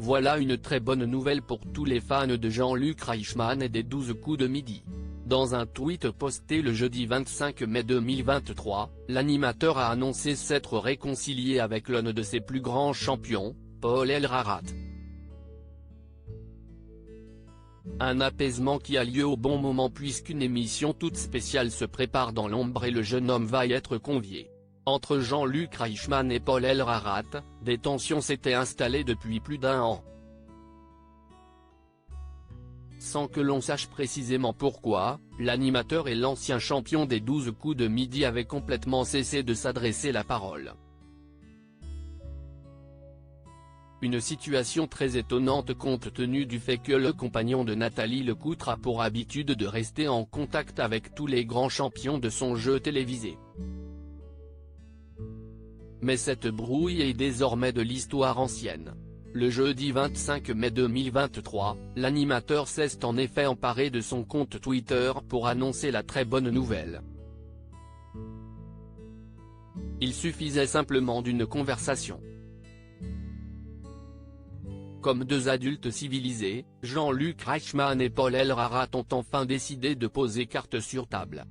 Voilà une très bonne nouvelle pour tous les fans de Jean-Luc Reichmann et des 12 coups de midi. Dans un tweet posté le jeudi 25 mai 2023, l'animateur a annoncé s'être réconcilié avec l'un de ses plus grands champions, Paul Elrarat. Un apaisement qui a lieu au bon moment puisqu'une émission toute spéciale se prépare dans l'ombre et le jeune homme va y être convié. Entre Jean-Luc Reichmann et Paul Elrarat, des tensions s'étaient installées depuis plus d'un an. Sans que l'on sache précisément pourquoi, l'animateur et l'ancien champion des 12 coups de midi avaient complètement cessé de s'adresser la parole. Une situation très étonnante compte tenu du fait que le compagnon de Nathalie Lecoutre a pour habitude de rester en contact avec tous les grands champions de son jeu télévisé. Mais cette brouille est désormais de l'histoire ancienne. Le jeudi 25 mai 2023, l'animateur s'est en effet emparé de son compte Twitter pour annoncer la très bonne nouvelle. Il suffisait simplement d'une conversation. Comme deux adultes civilisés, Jean-Luc Reichmann et Paul Elrarat ont enfin décidé de poser carte sur table.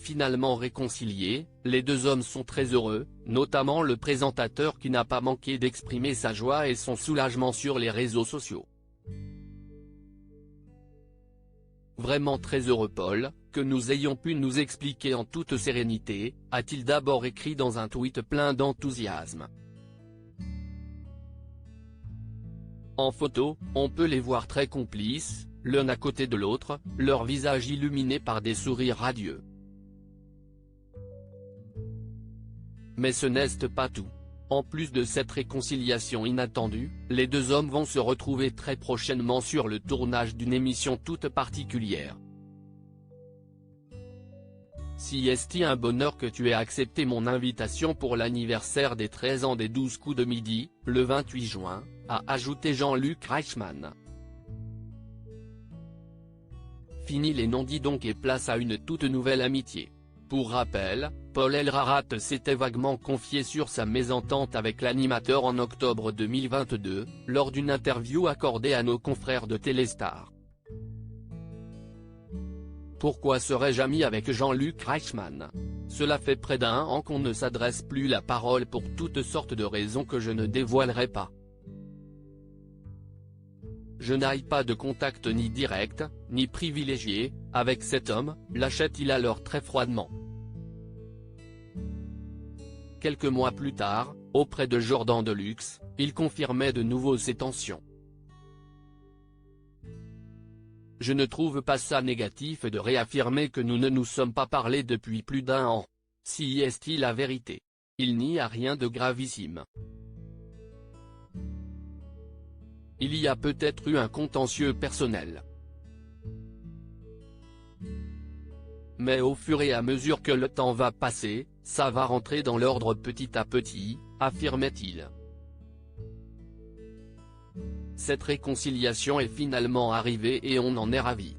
Finalement réconciliés, les deux hommes sont très heureux, notamment le présentateur qui n'a pas manqué d'exprimer sa joie et son soulagement sur les réseaux sociaux. Vraiment très heureux Paul, que nous ayons pu nous expliquer en toute sérénité, a-t-il d'abord écrit dans un tweet plein d'enthousiasme. En photo, on peut les voir très complices, l'un à côté de l'autre, leur visage illuminé par des sourires radieux. Mais ce n'est pas tout. En plus de cette réconciliation inattendue, les deux hommes vont se retrouver très prochainement sur le tournage d'une émission toute particulière. Si est un bonheur que tu aies accepté mon invitation pour l'anniversaire des 13 ans des 12 coups de midi, le 28 juin, a ajouté Jean-Luc Reichmann. Fini les non-dits donc et place à une toute nouvelle amitié. Pour rappel, Paul Elrarat s'était vaguement confié sur sa mésentente avec l'animateur en octobre 2022, lors d'une interview accordée à nos confrères de Téléstar. Pourquoi serais-je ami avec Jean-Luc Reichmann? Cela fait près d'un an qu'on ne s'adresse plus la parole pour toutes sortes de raisons que je ne dévoilerai pas. Je n'ai pas de contact ni direct, ni privilégié, avec cet homme, lâchait-il alors très froidement. Quelques mois plus tard, auprès de Jordan Deluxe, il confirmait de nouveau ses tensions. Je ne trouve pas ça négatif de réaffirmer que nous ne nous sommes pas parlé depuis plus d'un an. Si est-il la vérité? Il n'y a rien de gravissime. Il y a peut-être eu un contentieux personnel. Mais au fur et à mesure que le temps va passer, ça va rentrer dans l'ordre petit à petit, affirmait-il. Cette réconciliation est finalement arrivée et on en est ravi.